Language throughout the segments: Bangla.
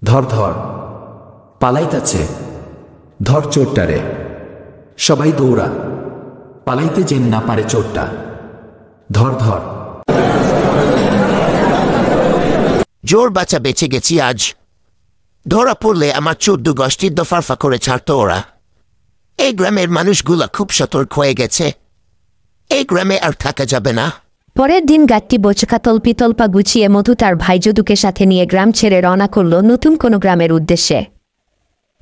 ধর ধর, পালাইতাছে, ধর চোরটারে। সবাই দৌড়া, পালাইতে যেন না পারে চোরটা। ধর ধর। জোর বাচ্চা বেঁচে গেছি আজ। ধরা পড়লে আমার 14 গোষ্ঠীর দফারফা করে ছাড়তো ওরা। এই গ্রামের মানুষগুলা খুব সতর্ক হয়ে গেছে। এই গ্রামে আর থাকা যাবে না। পরের দিন গাট্টি বোচকা তল্পা গুছিয়ে মধু তার ভাই যদুকে সাথে নিয়ে গ্রাম ছেড়ে রওনা করল নতুন কোনো গ্রামের উদ্দেশ্যে।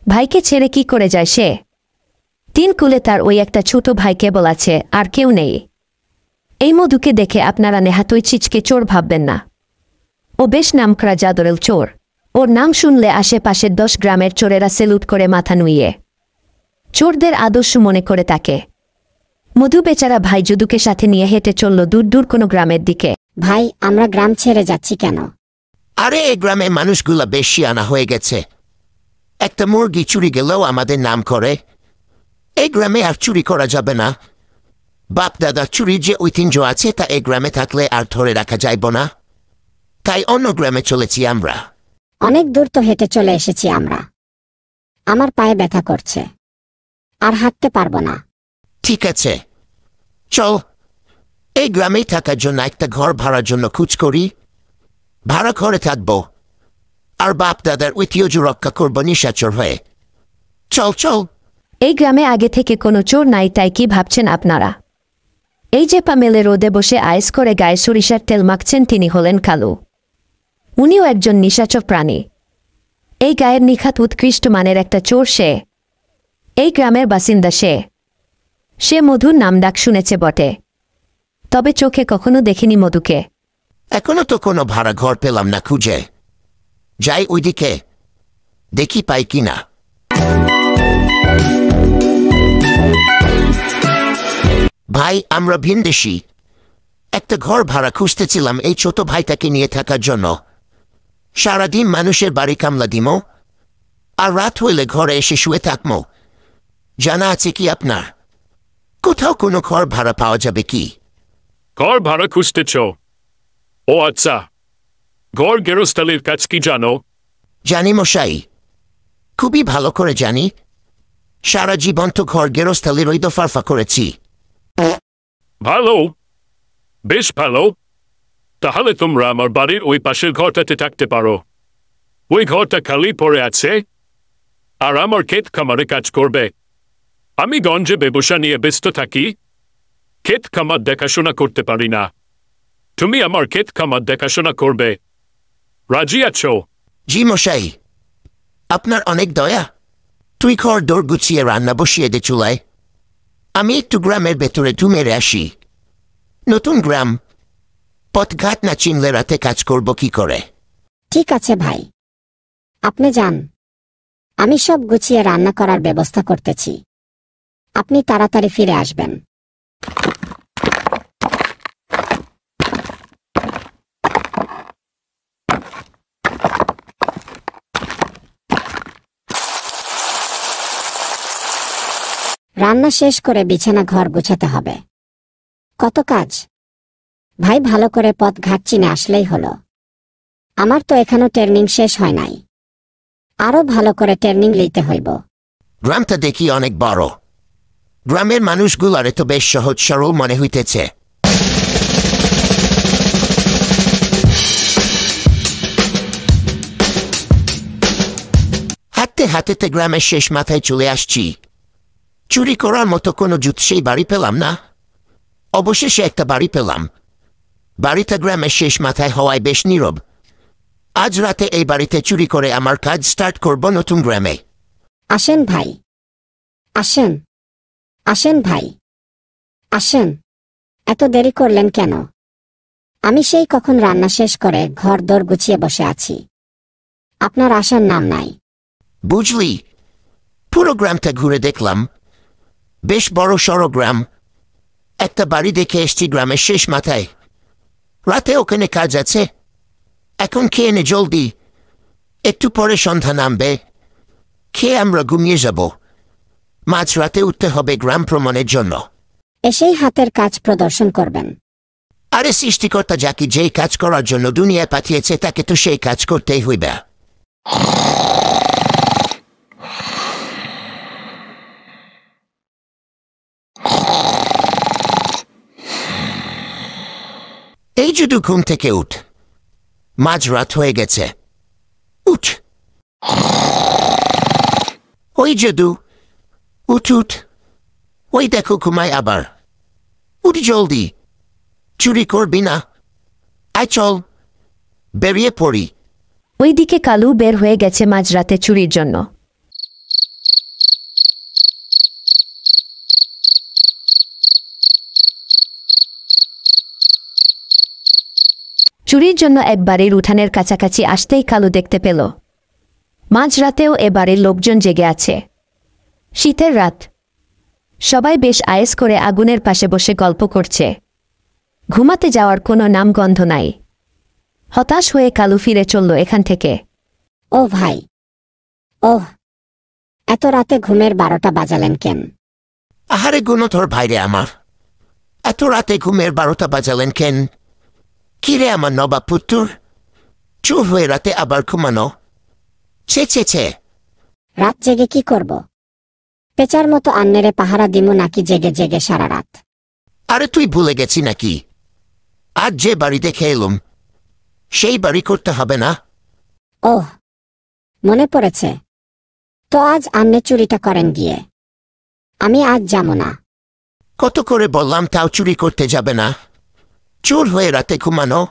ভাইকে ছেড়ে কি করে যায় সে? 3 কুলে তার ওই একটা ছোট ভাই কেবল আছে, আর কেউ নেই। এই মধুকে দেখে আপনারা নেহাতই চিচকে চোর ভাববেন না। ও বেশ নামকরা জাদরেল চোর। ওর নাম শুনলে আশেপাশের 10 গ্রামের চোরেরা সেলুট করে মাথা নুইয়ে চোরদের আদর্শ মনে করে তাকে। মধু বেচারা ভাই যদুকে সাথে নিয়ে হেঁটে চলল দূর দূর কোনো গ্রামের দিকে। ভাই, আমরা গ্রাম ছেড়ে যাচ্ছি কেন? আরে এই গ্রামে মানুষগুলা বেশি আনা হয়ে গেছে। একটা মুরগি চুরি গেলেও আমাদের নাম করে। এই গ্রামে আর চুরি করা যাবে না। বাপ দাদা চুরির যে ঐতিহ্য আছে তা এই গ্রামে থাকলে আর ধরে রাখা যাইব না। তাই অন্য গ্রামে চলেছি আমরা। অনেক দূর তো হেঁটে চলে এসেছি আমরা। আমার পায়ে ব্যথা করছে, আর হাঁটতে পারবো না। ঠিক আছে, চল এই গ্রামেই থাকার জন্য একটা ঘর ভাড়ার জন্য খোঁজ করি। ভাড়া ঘরে থাকবো, আর বাপ দাদার ঐতিহ্য রক্ষা করবো নিশাচর হয়ে। চল চল। এই গ্রামে আগে থেকে কোনো চোর নাই, তাই কি ভাবছেন আপনারা? এই যে পামেলে রোদে বসে আইস করে গায়ে সরিষার তেল মাখছেন, তিনি হলেন কালু। উনিও একজন নিশাচর প্রাণী। এই গায়ের নিখাত উৎকৃষ্ট মানের একটা চোর সে। এই গ্রামের বাসিন্দা সে মধুর নাম ডাক শুনেছে বটে, তবে চোখে কখনো দেখিনি মধুকে। এখনো তো কোনো ভাড়া ঘর পেলাম না খুঁজে। যাই ওইদিকে, দেখি পাই কিনা। ভাই, আমরা ভিনদেশি। একটা ঘর ভাড়া খুঁজতেছিলাম এই ছোট ভাইটাকে নিয়ে থাকার জন্য। সারাদিন মানুষের বাড়ি কামলা দিমো, আর রাত হইলে ঘরে এসে শুয়ে থাকবো। জানা আছে কি আপনার কোথাও কোনো ঘর ভাড়া পাওয়া যাবে কি? ঘর ভাড়া খুঁজতেছ? ও আচ্ছা, ঘর গেরস্থালির কাজ কি জানো? জানি মশাই, খুবই ভালো করে জানি। সারা জীবন তো ঘর গেরস্থালির ওই দফারফা করেছি। ভালো, বেশ ভালো। তাহলে তোমরা আমার বাড়ির ওই পাশের ঘরটাতে থাকতে পারো। ওই ঘরটা খালি পড়ে আছে, আর আমার ক্ষেত খামারে কাজ করবে। আমি গঞ্জে ব্যবসা নিয়ে ব্যস্ত থাকি, ক্ষেত খামার দেখাশোনা করতে পারি না। তুমি আমার ক্ষেত খামার দেখাশোনা করবে, রাজি আছো? জি মশাই, আপনার অনেক দয়া। তুই ঘর দৌড় গুছিয়ে রান্না বসিয়ে দে চুলায়। আমি একটু গ্রামের ভেতরে মেরে আসি। নতুন গ্রাম, পথঘাট না চিনলে রাতে কাজ করব কি করে? ঠিক আছে ভাই, আপনি যান। আমি সব গুছিয়ে রান্না করার ব্যবস্থা করতেছি। আপনি তাড়াতাড়ি ফিরে আসবেন। রান্না শেষ করে বিছানা ঘর গুছাতে হবে। কত কাজ! ভাই, ভালো করে পথ ঘাট চিনে আসলেই হলো। আমার তো এখনো ট্রেনিং শেষ হয় নাই, আরো ভালো করে ট্রেনিং লইতে হইব। গ্রামটা দেখি অনেক বড়। গ্রামের মানুষগুলারে তো বেশ সহজ সরল মনে হইতেছে। হাঁটতে হাঁটতে গ্রামের শেষ মাথায় চলে আসছি। চুরি করার মতো কোনো সেই বাড়ি পেলাম না। অবশেষে একটা বাড়ি পেলাম। বাড়িটা গ্রামের শেষ মাথায় হওয়ায় বেশ নীরব। আজ রাতে এই বাড়িতে চুরি করে আমার কাজ স্টার্ট করব নতুন গ্রামে। আসেন ভাই, আসেন, আসেন ভাই, আসেন। এত দেরি করলেন কেন? আমি সেই কখন রান্না শেষ করে ঘর দোর গুছিয়ে বসে আছি, আপনার আসার নাম নাই। বুঝলি, পুরো গ্রামটা ঘুরে দেখলাম। বেশ বড় সড়ো গ্রাম। একটা বাড়ি দেখে এসছি গ্রামের শেষ মাথায়। রাতে ওখানে কাজ আছে। এখন খেয়ে নে জলদি, একটু পরে সন্ধ্যা নামবে। খেয়ে আমরা ঘুমিয়ে যাব। মাঝ রাতে উঠতে হবে গ্রাম ভ্রমণের জন্য। এসেই হাতের কাজ প্রদর্শন করবেন। আরে সৃষ্টিকর্তা যাকে যেই কাজ করার জন্য দুনিয়ায় পাঠিয়েছে তাকে তো সেই কাজ করতেই হইবে। এই যদু ঘুম থেকে উঠ, মাঝরাত হয়ে গেছে, উঠ। ওই যদু, উঠ উঠ, ওই দেখো ঘুমায় আবার, উঠ জলদি, চুরি করবি না, আয় চল, বেরিয়ে পড়ি। ওইদিকে কালু বের হয়ে গেছে মাঝরাতে চুরির জন্য। চুরির জন্য এক বাড়ির উঠানের কাছাকাছি আসতেই কালু দেখতে পেল মাঝরাতেও এ বাড়ির লোকজন জেগে আছে। শীতের রাত, সবাই বেশ আয়েস করে আগুনের পাশে বসে গল্প করছে। ঘুমাতে যাওয়ার কোনো নামগন্ধ নাই। হতাশ হয়ে কালু ফিরে চলল এখান থেকে। ও ভাই, ওহ, এত রাতে ঘুমের 12টা বাজালেন কেন? আহারে গুণধর ভাইরে আমার, এত রাতে ঘুমের 12টা বাজালেন কেন? কিরে আমার নবাব পুত্তুর, চুর হয়ে রাতে আবার ঘুমানো? ছে ছে ছে। রাত জেগে কি করব? পেঁচার মতো আন্নেরে পাহারা দিমু নাকি জেগে জেগে সারা রাত? আরে তুই ভুলে গেছি নাকি? আজ যে বাড়ি দেখে এলুম সেই বাড়ি করতে হবে না? ওহ, মনে পড়েছে তো, আজ আন্নে চুরিটা করেন গিয়ে। আমি আজ যাব না। কত করে বললাম তাও চুরি করতে যাবে না? চোর হয়ে রাতে ঘুমানো?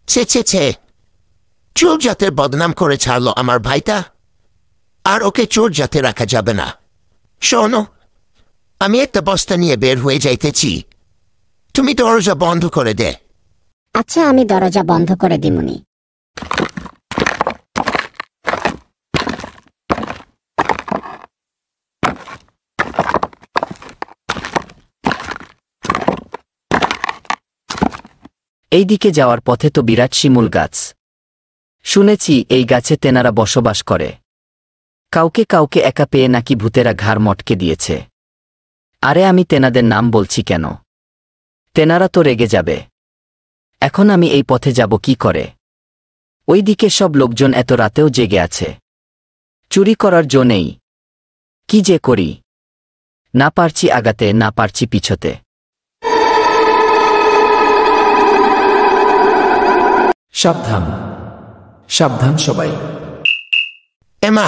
ছে ছে ছে। চোর জাতের বদনাম করে ছাড়লো আমার ভাইটা, আর ওকে চোর জাতে রাখা যাবে না। শোনো, আমি একটা বস্তা নিয়ে বের হয়ে যাইতেছি, তুমি দরজা বন্ধ করে দে। আচ্ছা, আমি দরজা বন্ধ করে দিমুনি। এই দিকে যাওয়ার পথে তো বিরাট শিমুল গাছ। শুনেছি এই গাছে তেনারা বসবাস করে। কাউকে কাউকে একা পেয়ে নাকি ভূতেরা ঘাড় মটকে দিয়েছে। আরে আমি তেনাদের নাম বলছি কেন? তেনারা তো রেগে যাবে। এখন আমি এই পথে যাব কি করে? ওই দিকে সব লোকজন এত রাতেও জেগে আছে। চুরি করার জো নেই। কি যে করি? না পারছি আগাতে, না পারছি পিছতে। সাবধান, সাবধান সবাই। এমা,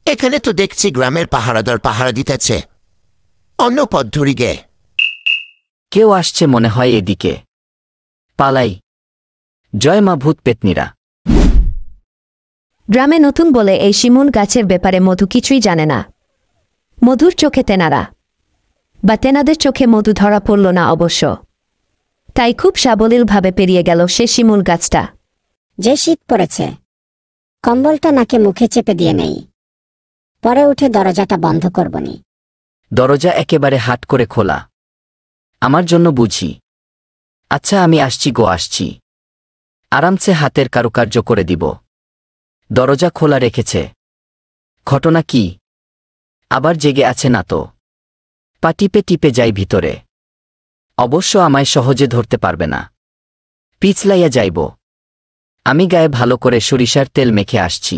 এখানে তো দেখছি গ্রামের পাহারাদার পাহারা দিতেছে। অন্য পথ ধরি গে। কেউ আসছে মনে হয় এদিকে। পালাই। জয় মা ভূত পেতনিরা। গ্রামে নতুন বলে এই শিমুল গাছের ব্যাপারে মধু কিছুই জানে না। মধুর চোখে তেনারা বা তেনাদের চোখে মধু ধরা পড়ল না অবশ্য। তাই খুব সাবলীলভাবে পেরিয়ে গেল সে শিমুল গাছটা। যে শীত পড়েছে, কম্বলটা নাকে মুখে চেপে দিয়ে নেই, পরে উঠে দরজাটা বন্ধ করবনি। দরজা একেবারে হাট করে খোলা। আমার জন্য বুঝি? আচ্ছা আমি আসছি গো, আসছি। আরামসে হাতের কারুকার্য করে দিব। দরজা খোলা রেখেছে। ঘটনা কি? আবার জেগে আছে না তো? পা টিপে টিপে যাই ভিতরে। অবশ্য আমায় সহজে ধরতে পারবে না। পিছলাইয়া যাইব। আমি গায়ে ভালো করে সরিষার তেল মেখে আসছি।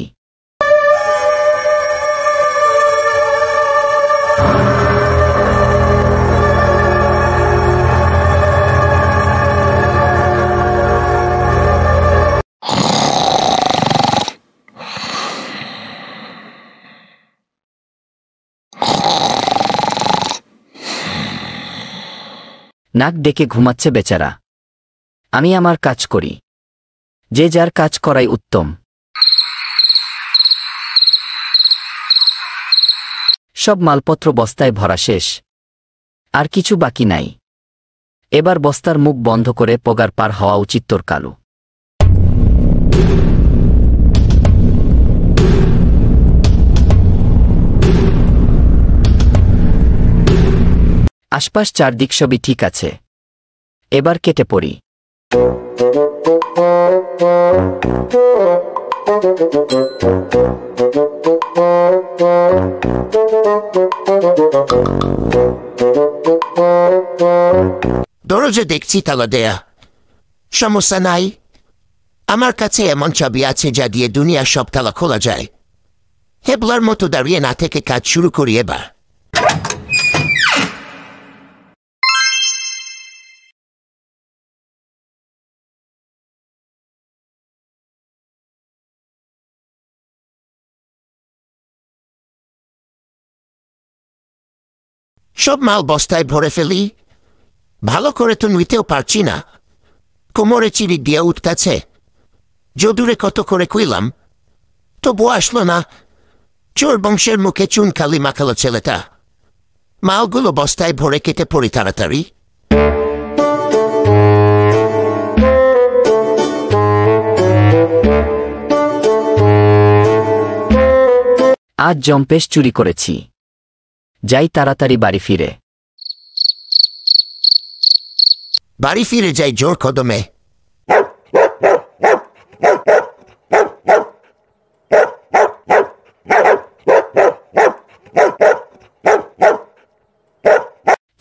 নাক ডেকে ঘুমাচ্ছে বেচারা। আমি আমার কাজ করি। যে যার কাজ করাই উত্তম। সব মালপত্র বস্তায় ভরা শেষ। আর কিছু বাকি নাই। এবার বস্তার মুখ বন্ধ করে পগার পার হওয়া উচিত তোর কালু। আশপাশ চারদিক সবই ঠিক আছে। এবার কেটে পড়ি। দরজা দেখছি তালা দেয়া, সমস্যা নাই। আমার কাছে এমন চাবি আছে যা দিয়ে দুনিয়ার সব তালা খোলা যায়। হেবলার মতো দাঁড়িয়ে না থেকে কাজ শুরু করি এবার। সব মাল বস্তায় ভরে ফেলি। ভালো করে তো নিতেও পারছি না, কোমরে চিড়ি দিয়ে উঠতেছে। যদুরে কত করে কইলাম, তবু আসলো না। চোর বংশের মুখে চুন কালি মাখালো ছেলেটা। মালগুলো বস্তায় ভরে কেটে পড়ি তাড়াতাড়ি। আজ জম্পেশ চুরি করেছি, যাই তাড়াতাড়ি বাড়ি ফিরে। বাড়ি ফিরে যাই জোর কদমে।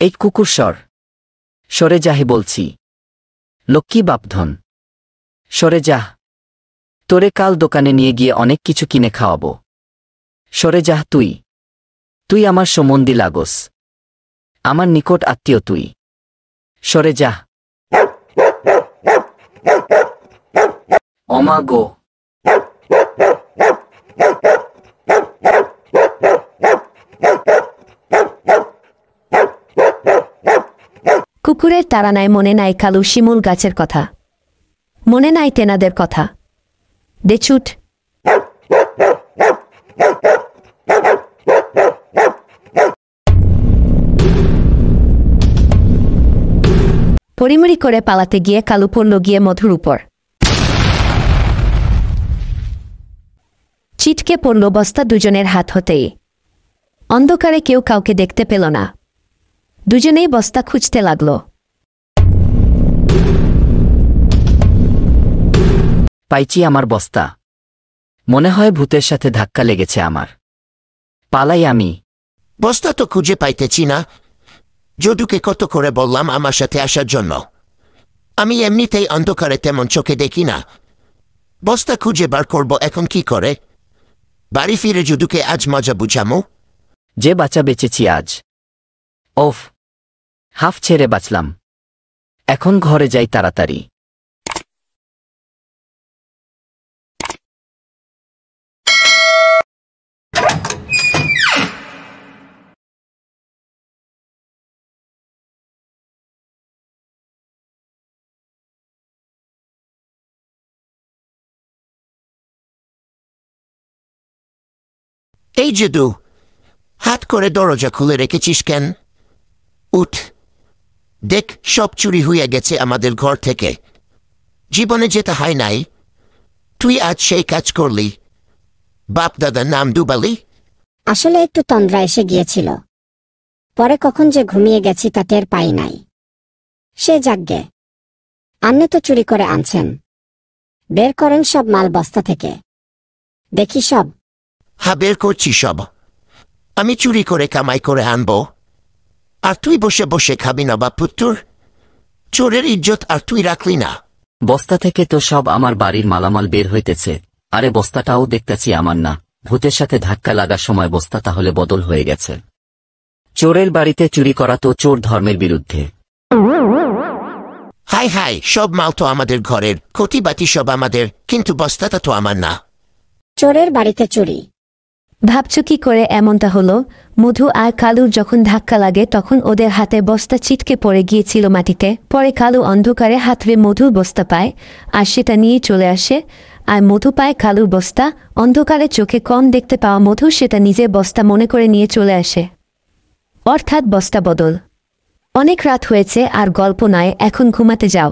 এই কুকুর সরে যাহে বলছি। লক্ষ্মী বাপধন, সরে যাহ। তোরে কাল দোকানে নিয়ে গিয়ে অনেক কিছু কিনে খাওয়াবো। সরে যাহ তুই আমার সম্বন্ধী লাগোস, আমার নিকট আত্মীয় তুই। সরে যাহ। অমা গো। কুকুরের তাড়ানায় মনে নাই কালু শিমুল গাছের কথা, মনে নাই তেনাদের কথা। দেছুট। পরিমরি করে পালাতে গিয়ে কালু পড়ল গিয়ে মধুর উপর। চিটকে পড়ল বস্তা দুজনের হাত হতেই। অন্ধকারে কেউ কাউকে দেখতে পেল না। দুজনেই বস্তা খুঁজতে লাগল। পাইছি আমার বস্তা। মনে হয় ভূতের সাথে ধাক্কা লেগেছে আমার। পালাই আমি। বস্তা তো খুঁজে পাইতেছি না। যদুকে কত করে বললাম আমার সাথে আসার জন্য। আমি এমনিতেই অন্ধকারে তেমন চোখে দেখি না। বস্তা খুঁজে বার করব এখন কি করে? বাড়ি ফিরে যদুকে আজ মজা বুঝামো। যে বাঁচা বেঁচেছি আজ। ওফ, হাফ ছেড়ে বাঁচলাম। এখন ঘরে যাই তাড়াতাড়ি। এই যদু, হাত করে দরজা খুলে রেখেছিস কেন? উঠ, দেখ সব চুরি হয়ে গেছে আমাদের ঘর থেকে। জীবনে যেতে হয় নাই, তুই আজ সেই কাজ করলি। বাপ দাদার নাম ডুবালি। আসলে একটু তন্দ্রা এসে গিয়েছিল, পরে কখন যে ঘুমিয়ে গেছি তা টের পাই নাই। সে যাগ্গে, আন্নে তো চুরি করে আনছেন। বের করেন সব মাল বস্তা থেকে, দেখি সব। হ্যাঁ, বের করছি সব। আমি চুরি করে কামাই করে আনবো, আর তুই বসে বসে খাবি না বাপুত্তর। চোরের ইজ্জত আর তুই রাখলি না। বস্তা থেকে তো সব আমার বাড়ির মালামাল বের হইতেছে। আরে বস্তাটাও দেখতেছি আমার না। ভূতের সাথে ধাক্কা লাগার সময় বস্তা তাহলে বদল হয়ে গেছে। চোরের বাড়িতে চুরি করা তো চোর ধর্মের বিরুদ্ধে। হাই হাই, সব মাল তো আমাদের ঘরের, ক্ষতি বাতি সব আমাদের, কিন্তু বস্তাটা তো আমার না। চোরের বাড়িতে চুরি। ভাবছ কি করে এমনটা হলো? মধু আর কালুর যখন ধাক্কা লাগে তখন ওদের হাতে বস্তা ছিটকে পড়ে গিয়েছিল মাটিতে। পরে কালু অন্ধকারে হাতড়ে মধুর বস্তা পায় আর সেটা নিয়ে চলে আসে। আর মধু পায় কালুর বস্তা। অন্ধকারে চোখে কম দেখতে পাওয়া মধু সেটা নিজের বস্তা মনে করে নিয়ে চলে আসে। অর্থাৎ বস্তা বদল। অনেক রাত হয়েছে আর গল্প নয়, এখন ঘুমাতে যাও।